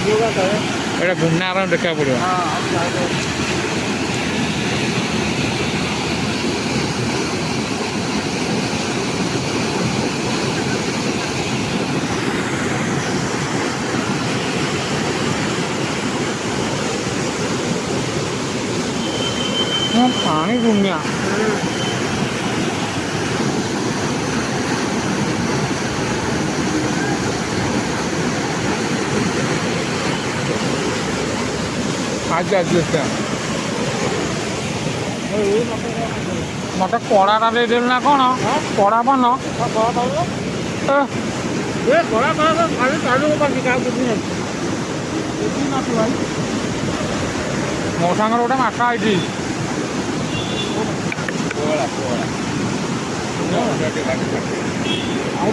ଏଇଟା ଗୁନା ଆରାମ ଦେଖିବାକୁ ପଡ଼ିବ। ପାଣି ଦୁନିଆ ଆଚ୍ଛା ଆଚ୍ଛା ମତେ କଡ଼ାଟା ଦେଇଦେଲି ନା କ'ଣ କଡ଼ା ପାନ ମୋ ସାଙ୍ଗରେ ଗୋଟେ ମାଛ ଆଇଛି ଆଉ